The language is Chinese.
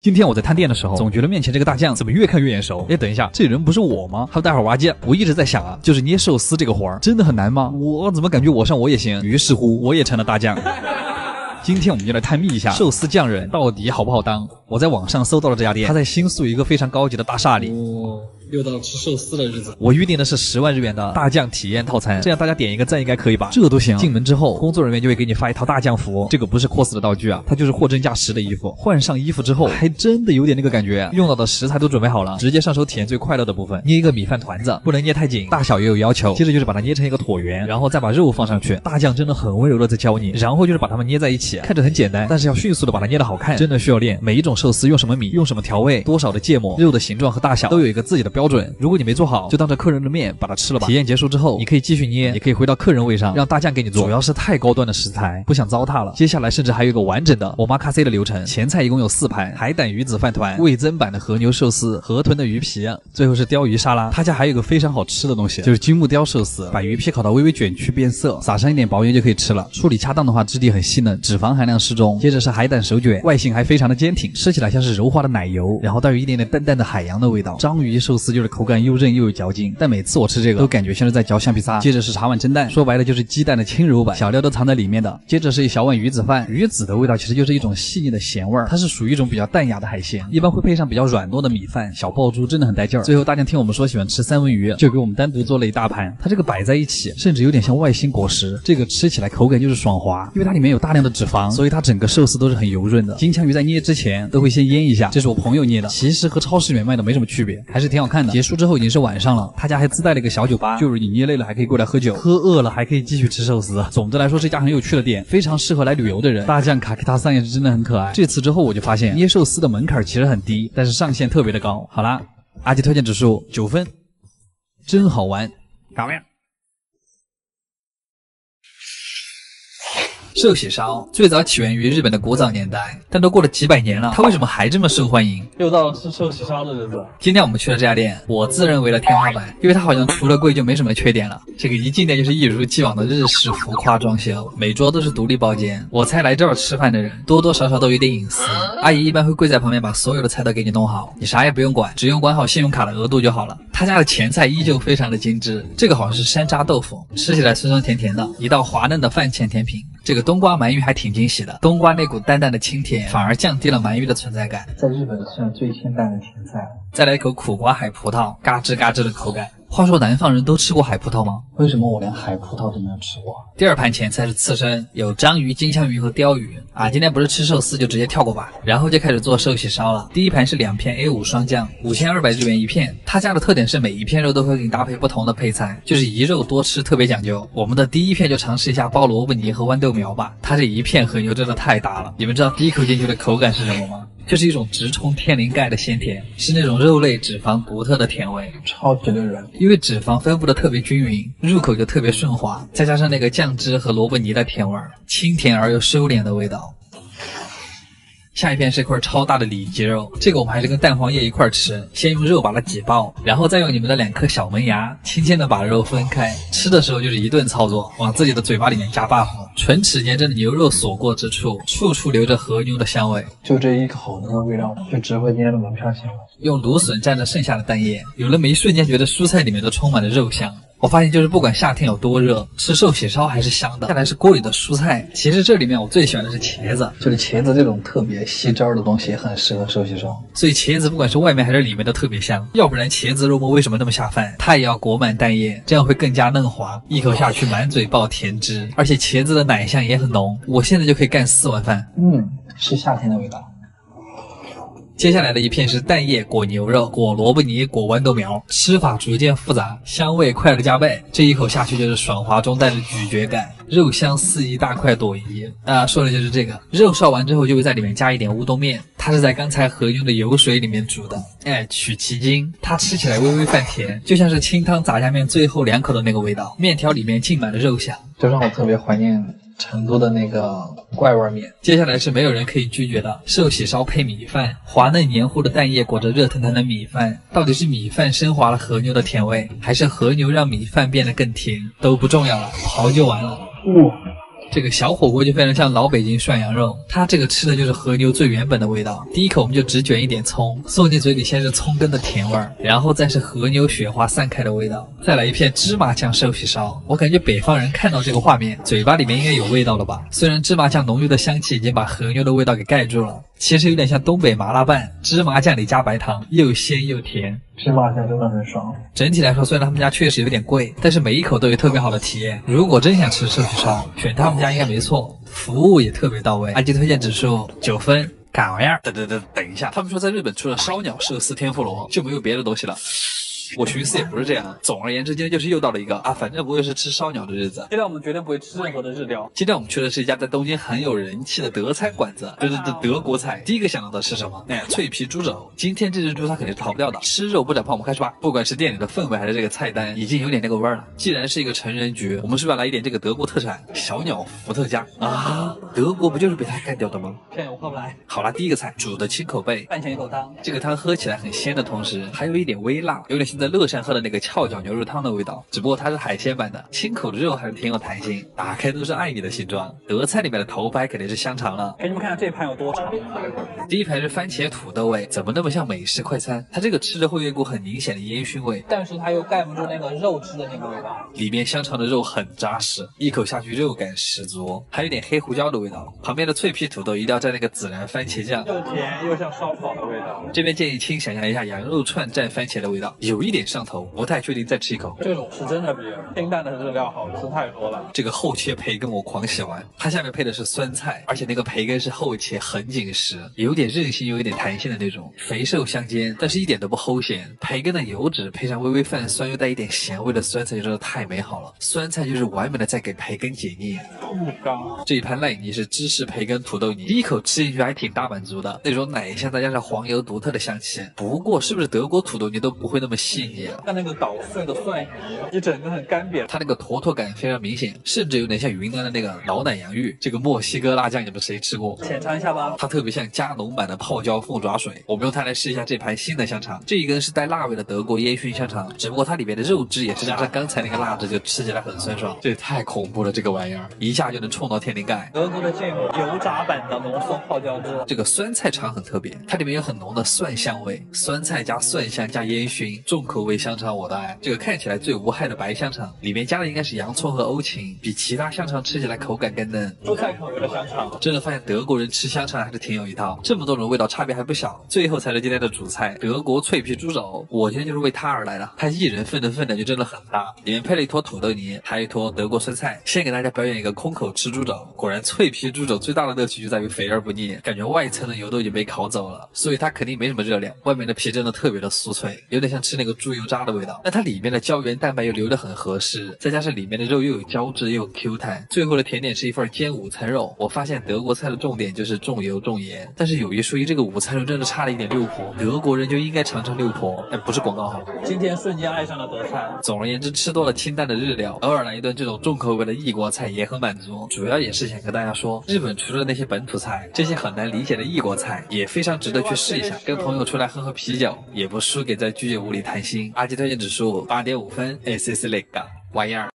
今天我在探店的时候，总觉得面前这个大酱怎么越看越眼熟。哎，等一下，这人不是我吗？哈喽，大伙儿挖机，我一直在想啊，就是捏寿司这个活儿真的很难吗？我怎么感觉我上我也行？于是乎，我也成了大酱。今天我们就来探秘一下寿司匠人到底好不好当。我在网上搜到了这家店，它在新宿一个非常高级的大厦里。又到了吃寿司的日子，我预定的是10万日元的大酱体验套餐，这样大家点一个赞应该可以吧？这都行。进门之后，工作人员就会给你发一套大酱服，这个不是 cos 的道具啊，它就是货真价实的衣服。换上衣服之后，还真的有点那个感觉。用到的食材都准备好了，直接上手体验最快乐的部分。捏一个米饭团子，不能捏太紧，大小也有要求。接着就是把它捏成一个椭圆，然后再把肉放上去。大酱真的很温柔的在教你，然后就是把它们捏在一起，看着很简单，但是要迅速的把它捏得好看，真的需要练。每一种寿司用什么米，用什么调味，多少的芥末，肉的形状和大小都有一个自己的标准。如果你没做好，就当着客人的面把它吃了吧。体验结束之后，你可以继续捏，也可以回到客人位上，让大酱给你做。主要是太高端的食材，不想糟蹋了。接下来甚至还有一个完整的omakase的流程，前菜一共有4盘：海胆鱼子饭团、味增版的和牛寿司、河豚的鱼皮，最后是鲷鱼沙拉。他家还有一个非常好吃的东西，就是金目鲷寿司，把鱼皮烤到微微卷曲变色，撒上一点薄盐就可以吃了。处理恰当的话，质地很细嫩，脂肪含量适中。接着是海胆手卷，外形还非常的坚挺，吃起来像是柔滑的奶油，然后带有一点点淡淡的海洋的味道。章鱼寿司就是口感又韧又有嚼劲，但每次我吃这个都感觉像是在嚼橡皮擦。接着是茶碗蒸蛋，说白了就是鸡蛋的轻柔版，小料都藏在里面的。接着是一小碗鱼子饭，鱼子的味道其实就是一种细腻的咸味儿，它是属于一种比较淡雅的海鲜，一般会配上比较软糯的米饭，小爆珠真的很带劲儿。最后大酱听我们说喜欢吃三文鱼，就给我们单独做了一大盘，它这个摆在一起，甚至有点像外星果实，这个吃起来口感就是爽滑，因为它里面有大量的脂肪，所以它整个寿司都是很油润的。金枪鱼在捏之前都会先腌一下，这是我朋友捏的，其实和超市里面卖的没什么区别，还是挺好看的。结束之后已经是晚上了，他家还自带了一个小酒吧，就是你捏累了还可以过来喝酒，喝饿了还可以继续吃寿司。总的来说，这家很有趣的店，非常适合来旅游的人。大酱卡基塔桑也是真的很可爱。这次之后我就发现捏寿司的门槛其实很低，但是上限特别的高。好啦，阿基推荐指数9分，真好玩。搞面寿喜烧最早起源于日本的古早年代，但都过了几百年了，它为什么还这么受欢迎？又到了吃寿喜烧的日子。今天我们去了这家店，我自认为的天花板，因为它好像除了贵就没什么缺点了。这个一进店就是一如既往的日式浮夸装修，每桌都是独立包间。我猜来这儿吃饭的人多多少少都有点隐私，阿姨一般会跪在旁边把所有的菜都给你弄好，你啥也不用管，只用管好信用卡的额度就好了。他家的前菜依旧非常的精致，这个好像是山楂豆腐，吃起来酸酸甜甜的，一道滑嫩的饭前甜品。这个冬瓜鳗鱼还挺惊喜的，冬瓜那股淡淡的清甜反而降低了鳗鱼的存在感，在日本算最清淡的甜菜了。再来一口苦瓜海葡萄，嘎吱嘎吱的口感。话说南方人都吃过海葡萄吗？为什么我连海葡萄都没有吃过？第二盘前菜是刺身，有章鱼、金枪鱼和鲷鱼啊。今天不是吃寿司就直接跳过吧，然后就开始做寿喜烧了。第一盘是2片 A5 双酱，5200日元一片。他家的特点是每一片肉都会给你搭配不同的配菜，就是一肉多吃，特别讲究。我们的第一片就尝试一下包萝卜泥和豌豆苗吧，它这一片和牛真的太大了。你们知道第一口进去的口感是什么吗？就是一种直冲天灵盖的鲜甜，是那种肉类脂肪独特的甜味，超级的软。因为脂肪分布的特别均匀，入口就特别顺滑，再加上那个酱汁和萝卜泥的甜味，清甜而又收敛的味道。下一片是一块超大的里脊肉，这个我们还是跟蛋黄液一块吃，先用肉把它挤爆，然后再用你们的2颗小门牙轻轻的把肉分开，吃的时候就是一顿操作，往自己的嘴巴里面加 buff， 唇齿间真的牛肉所过之处，处处留着和牛的香味，就这一口那个味道，就直播间的门票钱了。用芦笋蘸着剩下的蛋液，有了没一瞬间觉得蔬菜里面都充满了肉香。我发现就是不管夏天有多热，吃寿喜烧还是香的。再来是锅里的蔬菜，其实这里面我最喜欢的是茄子，就是茄子这种特别吸汁儿的东西很适合寿喜烧，所以茄子不管是外面还是里面都特别香。要不然茄子肉末为什么那么下饭？它也要裹满蛋液，这样会更加嫩滑，一口下去满嘴爆甜汁，而且茄子的奶香也很浓。我现在就可以干4碗饭。是夏天的味道。接下来的一片是蛋液裹牛肉，裹萝卜泥，裹豌豆苗，吃法逐渐复杂，香味快了加倍。这一口下去就是爽滑中带着咀嚼感，肉香四溢，大快朵颐啊！说的就是这个。肉烧完之后就会在里面加一点乌冬面，它是在刚才和牛的油水里面煮的，取其精。它吃起来微微泛甜，就像是清汤杂下面最后2口的那个味道，面条里面浸满了肉香，就让我特别怀念成都的那个怪味面。接下来是没有人可以拒绝的寿喜烧配米饭，滑嫩黏糊的蛋液裹着热腾腾的米饭，到底是米饭升华了和牛的甜味，还是和牛让米饭变得更甜，都不重要了，刨就完了。这个小火锅就非常像老北京涮羊肉，它这个吃的就是和牛最原本的味道。第一口我们就只卷一点葱，送进嘴里先是葱根的甜味儿，然后再是和牛雪花散开的味道，再来一片芝麻酱寿喜烧。我感觉北方人看到这个画面，嘴巴里面应该有味道了吧？虽然芝麻酱浓郁的香气已经把和牛的味道给盖住了，其实有点像东北麻辣拌，芝麻酱里加白糖，又鲜又甜。芝麻酱真的很爽。整体来说，虽然他们家确实有点贵，但是每一口都有特别好的体验。如果真想吃寿喜烧，选他们家应该没错，服务也特别到位。阿基推荐指数9分，干玩意儿。等一下，他们说在日本除了烧鸟、寿司、天妇罗就没有别的东西了。我寻思也不是这样，总而言之，今天就是又到了一个反正不会是吃烧鸟的日子。今天我们绝对不会吃任何的日料。今天我们去的是一家在东京很有人气的德餐馆子，就是德国菜。第一个想到的是什么？脆皮猪肘。今天这只猪它肯定是逃不掉的，吃肉不长胖，我们开始吧。不管是店里的氛围还是这个菜单，已经有点那个味儿了。既然是一个成人局，我们是不是要来一点这个德国特产小鸟伏特加啊？德国不就是被它干掉的吗？骗我喝不来。好啦，第一个菜煮的清口贝，饭前一口汤。这个汤喝起来很鲜的同时，还有一点微辣，有点像在乐山喝的那个翘脚牛肉汤的味道，只不过它是海鲜版的，清口的肉还是挺有弹性，打开都是爱你的形状。德菜里面的头牌肯定是香肠了，给你们看看这盘有多长。第一排是番茄土豆味，怎么那么像美式快餐？它这个吃着会有一股很明显的烟熏味，但是它又盖不住那个肉汁的那个味道。里面香肠的肉很扎实，一口下去肉感十足，还有点黑胡椒的味道。旁边的脆皮土豆一定要蘸那个孜然番茄酱，又甜又像烧烤的味道。这边建议请想象一下羊肉串蘸番茄的味道，有一点上头，不太确定，再吃一口。这种是真的比清淡的日料好吃太多了。这个厚切培根我狂喜欢，它下面配的是酸菜，而且那个培根是厚切很紧实，有点韧性又有点弹性的那种，肥瘦相间，但是一点都不齁咸。培根的油脂配上微微泛酸又带一点咸味的酸菜，真的太美好了。酸菜就是完美的在给培根解腻。这一盘赖泥是芝士培根土豆泥，第一口吃进去还挺大满足的，那种奶香再加上黄油独特的香气。不过是不是德国土豆泥都不会那么细腻啊？像那个捣碎的蒜泥，一整个很干瘪，它那个坨坨感非常明显，甚至有点像云南的那个老奶洋芋。这个墨西哥辣酱你们谁吃过？浅尝一下吧。它特别像加浓版的泡椒凤爪水。我们用它来试一下这盘新的香肠，这一根是带辣味的德国烟熏香肠，只不过它里面的肉汁也是加上刚才那个辣汁，就吃起来很酸爽。这也太恐怖了，这个玩意儿一下就能冲到天灵盖。德国的芥末油炸版的浓缩泡椒汁。这个酸菜肠很特别，它里面有很浓的蒜香味，酸菜加蒜香加烟熏，重口味香肠我的爱。这个看起来最无害的白香肠，里面加的应该是洋葱和欧芹，比其他香肠吃起来口感更嫩。蔬菜口味的香肠，真的发现德国人吃香肠还是挺有一套，这么多种味道差别还不小。最后才是今天的主菜，德国脆皮猪肘，我今天就是为它而来的。它一人份的分量就真的很大，里面配了一坨土豆泥，还有一坨德国酸菜。先给大家表演一个空口吃猪肘，果然脆皮猪肘最大的乐趣就在于肥而不腻，感觉外层的油都已经被烤走了，所以它肯定没什么热量。外面的皮真的特别的酥脆，有点像吃那个猪油渣的味道。那它里面的胶原蛋白又留得很合适，再加上里面的肉又有胶质又有 Q 弹。最后的甜点是一份煎午餐肉。我发现德国菜的重点就是重油重盐，但是有一说一，这个午餐肉真的差了一点六婆，德国人就应该尝尝六婆。不是广告哈。今天瞬间爱上了德餐。总而言之，吃多了清淡的日料，偶尔来一顿这种重口味的异国菜也很满足。主要也是想跟大家说，日本除了那些本土菜，这些很难理解的异国菜也非常值得去试一下。跟朋友出来喝喝啤酒，也不输给在居酒屋里谈心。阿基推荐指数8.5分，SS 那个玩意儿。